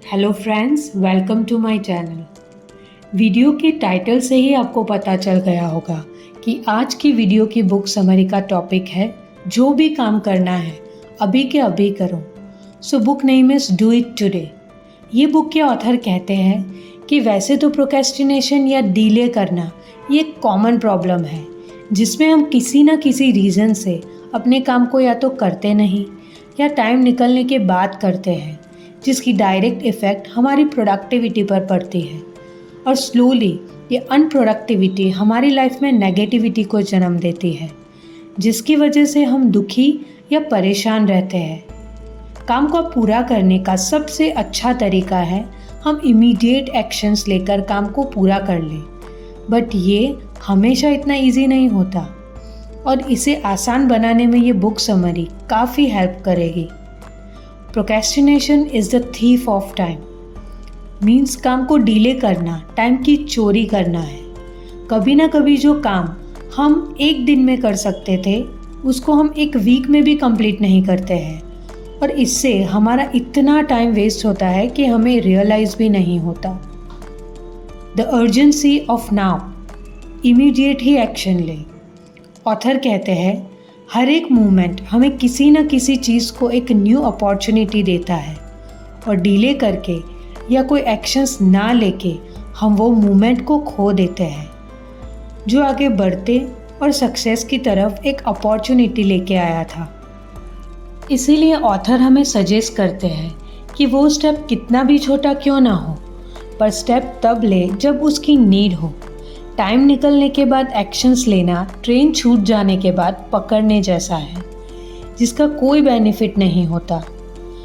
Hello friends, welcome to my channel. Video के title से ही आपको पता चल गया होगा कि आज की वीडियो की बुक समरी का टॉपिक है जो भी काम करना है अभी के अभी करो। So book name is do it today. ये बुक के ऑथर कहते हैं कि वैसे तो प्रोक्रेस्टिनेशन या डिले करना ये एक कॉमन प्रॉब्लम है जिसमें हम किसी ना किसी रीज़न से अपने काम को या तो करते नहीं या टाइम निकलने के बाद करते हैं, जिसकी डायरेक्ट इफ़ेक्ट हमारी प्रोडक्टिविटी पर पड़ती है और स्लोली ये अनप्रोडक्टिविटी हमारी लाइफ में नेगेटिविटी को जन्म देती है, जिसकी वजह से हम दुखी या परेशान रहते हैं। काम को पूरा करने का सबसे अच्छा तरीका है हम इमीडिएट एक्शंस लेकर काम को पूरा कर लें, बट ये हमेशा इतना इजी नहीं होता और इसे आसान बनाने में ये बुक समरी काफ़ी हेल्प करेगी। Procrastination is the thief of time means काम को डिले करना टाइम की चोरी करना है। कभी ना कभी जो काम हम एक दिन में कर सकते थे उसको हम एक वीक में भी कंप्लीट नहीं करते हैं और इससे हमारा इतना टाइम वेस्ट होता है कि हमें रियलाइज़ भी नहीं होता। The urgency of now, immediate he action ले। ऑथर कहते हैं हर एक मूवमेंट हमें किसी न किसी चीज़ को एक न्यू अपॉर्चुनिटी देता है और डिले करके या कोई एक्शंस ना लेके हम वो मूवमेंट को खो देते हैं जो आगे बढ़ते और सक्सेस की तरफ एक अपॉर्चुनिटी लेके आया था। इसीलिए ऑथर हमें सजेस्ट करते हैं कि वो स्टेप कितना भी छोटा क्यों ना हो, पर स्टेप तब ले जब उसकी नीड हो। टाइम निकलने के बाद एक्शंस लेना ट्रेन छूट जाने के बाद पकड़ने जैसा है जिसका कोई बेनिफिट नहीं होता।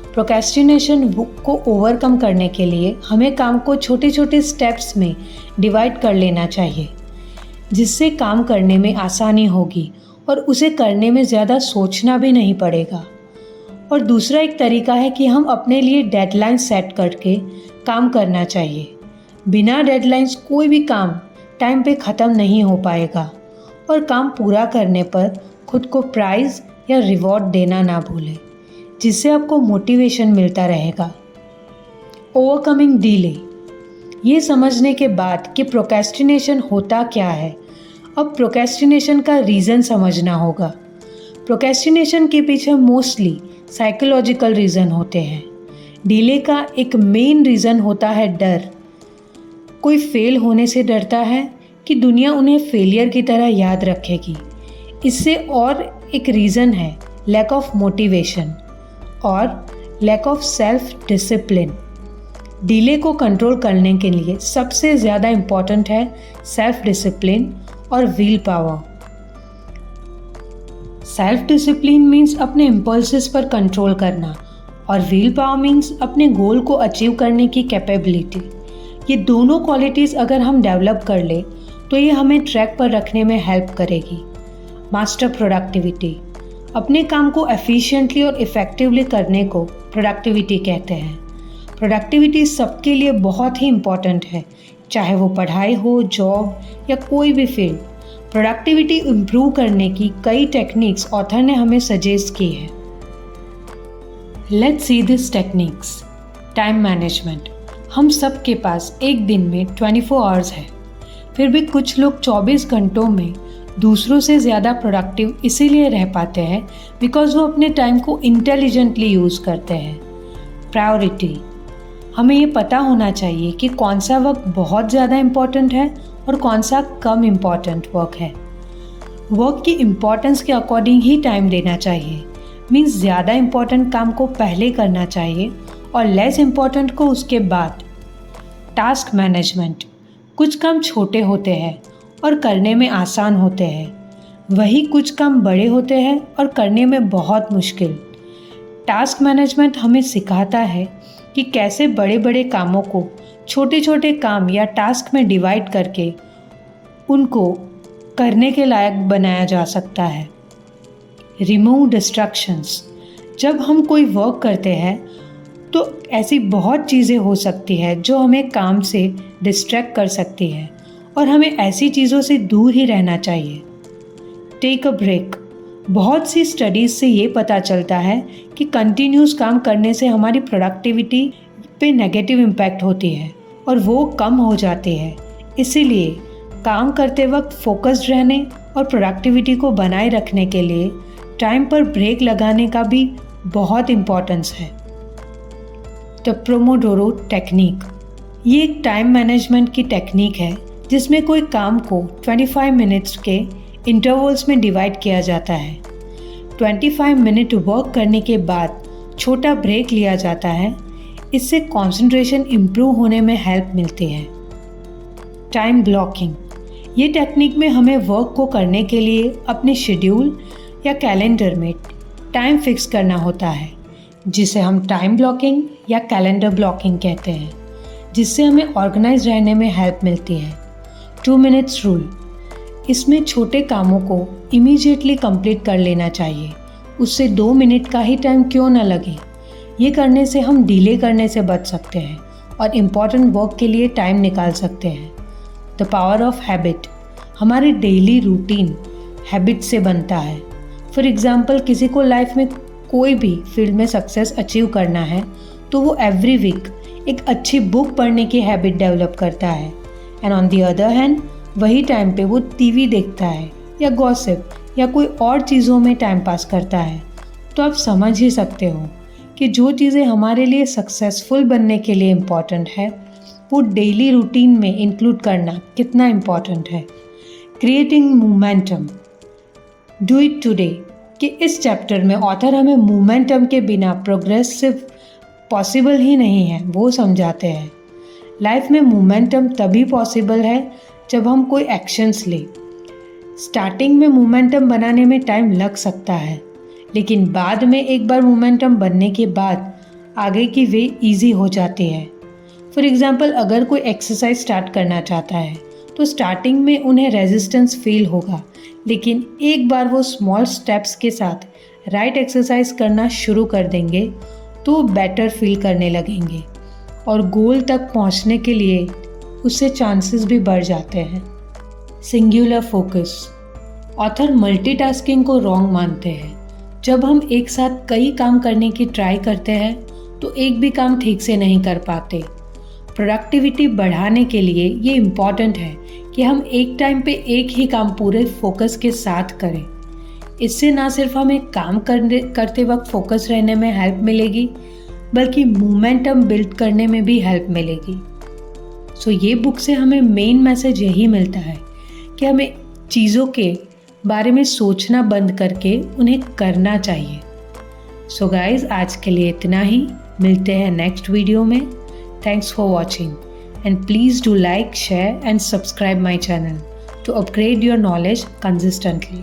प्रोक्रेस्टिनेशन को ओवरकम करने के लिए हमें काम को छोटे छोटे स्टेप्स में डिवाइड कर लेना चाहिए, जिससे काम करने में आसानी होगी और उसे करने में ज़्यादा सोचना भी नहीं पड़ेगा। और दूसरा एक तरीका है कि हम अपने लिए डेडलाइन सेट करके काम करना चाहिए। बिना डेडलाइंस कोई भी काम टाइम पे ख़त्म नहीं हो पाएगा और काम पूरा करने पर खुद को प्राइज़ या रिवॉर्ड देना ना भूलें, जिससे आपको मोटिवेशन मिलता रहेगा। ओवरकमिंग डिले, ये समझने के बाद कि प्रोक्रेस्टिनेशन होता क्या है, अब प्रोक्रेस्टिनेशन का रीज़न समझना होगा। प्रोक्रेस्टिनेशन के पीछे मोस्टली साइकोलॉजिकल रीज़न होते हैं। डिले का एक मेन रीज़न होता है डर। कोई फेल होने से डरता है कि दुनिया उन्हें फेलियर की तरह याद रखेगी। इससे और एक रीज़न है लैक ऑफ मोटिवेशन और lack of self discipline. Delay को कंट्रोल करने के लिए सबसे ज़्यादा इम्पॉर्टेंट है सेल्फ डिसिप्लिन और willpower. Self discipline means अपने इम्पल्सेस पर कंट्रोल करना और व्हील पावर मीन्स अपने गोल को अचीव करने की कैपेबिलिटी। ये दोनों क्वालिटीज़ अगर हम डेवलप कर ले तो ये हमें ट्रैक पर रखने में हेल्प करेगी। मास्टर प्रोडक्टिविटी, अपने काम को एफिशिएंटली और इफ़ेक्टिवली करने को प्रोडक्टिविटी कहते हैं। प्रोडक्टिविटी सबके लिए बहुत ही इम्पॉर्टेंट है, चाहे वो पढ़ाई हो, जॉब या कोई भी फील्ड। प्रोडक्टिविटी इम्प्रूव करने की कई टेक्निक्स ऑथर ने हमें सजेस्ट की है। Let's see this techniques. Time management, हम सब के पास एक दिन में 24 आवर्स है, फिर भी कुछ लोग 24 घंटों में दूसरों से ज़्यादा प्रोडक्टिव इसीलिए रह पाते हैं बिकॉज वो अपने टाइम को इंटेलिजेंटली यूज़ करते हैं। प्रायोरिटी, हमें ये पता होना चाहिए कि कौन सा वर्क बहुत ज़्यादा इम्पॉर्टेंट है और कौन सा कम इम्पॉर्टेंट वर्क है। वर्क की इम्पॉर्टेंस के अकॉर्डिंग ही टाइम देना चाहिए। मीन्स ज़्यादा इम्पॉर्टेंट काम को पहले करना चाहिए और लेस इम्पॉर्टेंट को उसके बाद। टास्क मैनेजमेंट, कुछ काम छोटे होते हैं और करने में आसान होते हैं, वही कुछ काम बड़े होते हैं और करने में बहुत मुश्किल। टास्क मैनेजमेंट हमें सिखाता है कि कैसे बड़े बड़े कामों को छोटे छोटे काम या टास्क में डिवाइड करके उनको करने के लायक बनाया जा सकता है। रिमूव डिस्ट्रैक्शंस, जब हम कोई वर्क करते हैं तो ऐसी बहुत चीज़ें हो सकती है जो हमें काम से डिस्ट्रैक्ट कर सकती है और हमें ऐसी चीज़ों से दूर ही रहना चाहिए। टेक अ ब्रेक, बहुत सी स्टडीज़ से ये पता चलता है कि कंटिन्यूस काम करने से हमारी प्रोडक्टिविटी पे नेगेटिव इम्पैक्ट होती है और वो कम हो जाती है। इसीलिए काम करते वक्त फोकस्ड रहने और प्रोडक्टिविटी को बनाए रखने के लिए टाइम पर ब्रेक लगाने का भी बहुत इम्पोर्टेंस है। द पोमोडोरो टेक्निक, ये एक टाइम मैनेजमेंट की टेक्निक है जिसमें कोई काम को 25 मिनट्स के इंटरवल्स में डिवाइड किया जाता है। 25 मिनट वर्क करने के बाद छोटा ब्रेक लिया जाता है। इससे कंसंट्रेशन इम्प्रूव होने में हेल्प मिलती है। टाइम ब्लॉकिंग, ये टेक्निक में हमें वर्क को करने के लिए अपने शेड्यूल या कैलेंडर में टाइम फिक्स करना होता है, जिसे हम टाइम ब्लॉकिंग या कैलेंडर ब्लॉकिंग कहते हैं, जिससे हमें ऑर्गेनाइज रहने में हेल्प मिलती है। 2 मिनट्स रूल, इसमें छोटे कामों को इमीडिएटली कंप्लीट कर लेना चाहिए, उससे 2 मिनट का ही टाइम क्यों न लगे। ये करने से हम डिले करने से बच सकते हैं और इम्पॉर्टेंट वर्क के लिए टाइम निकाल सकते हैं। द पावर ऑफ हैबिट, हमारी डेली रूटीन हैबिट से बनता है। फॉर एग्जाम्पल, किसी को लाइफ में कोई भी फील्ड में सक्सेस अचीव करना है तो वो एवरी वीक एक अच्छी बुक पढ़ने की हैबिट डेवलप करता है। And on the other hand, वही टाइम पे वो टीवी देखता है या गॉसिप या कोई और चीज़ों में टाइम पास करता है। तो आप समझ ही सकते हो कि जो चीज़ें हमारे लिए सक्सेसफुल बनने के लिए इम्पॉर्टेंट है वो डेली रूटीन में इंक्लूड करना कितना इम्पॉर्टेंट है। Creating momentum, do it today कि इस चैप्टर में ऑथर हमें मोमेंटम के बिना प्रोग्रेस सिर्फ पॉसिबल ही नहीं है वो समझाते हैं। लाइफ में मोमेंटम तभी पॉसिबल है जब हम कोई एक्शंस लें। स्टार्टिंग में मोमेंटम बनाने में टाइम लग सकता है, लेकिन बाद में एक बार मोमेंटम बनने के बाद आगे की वे इजी हो जाती है। फॉर एग्जांपल, अगर कोई एक्सरसाइज स्टार्ट करना चाहता है तो स्टार्टिंग में उन्हें रेजिस्टेंस फील होगा, लेकिन एक बार वो स्मॉल स्टेप्स के साथ राइट एक्सरसाइज करना शुरू कर देंगे तो बेटर फील करने लगेंगे और गोल तक पहुंचने के लिए उससे चांसेस भी बढ़ जाते हैं। सिंगुलर फोकस, ऑथर मल्टीटास्किंग को रॉन्ग मानते हैं। जब हम एक साथ कई काम करने की ट्राई करते हैं तो एक भी काम ठीक से नहीं कर पाते। प्रोडक्टिविटी बढ़ाने के लिए ये इम्पॉर्टेंट है कि हम एक टाइम पे एक ही काम पूरे फोकस के साथ करें। इससे ना सिर्फ हमें काम करते वक्त फोकस रहने में हेल्प मिलेगी, बल्कि मोमेंटम बिल्ड करने में भी हेल्प मिलेगी। सो ये बुक से हमें मेन मैसेज यही मिलता है कि हमें चीज़ों के बारे में सोचना बंद करके उन्हें करना चाहिए। सो गाइज, आज के लिए इतना ही। मिलते हैं नेक्स्ट वीडियो में। Thanks for watching and please do like, share and subscribe my channel to upgrade your knowledge consistently.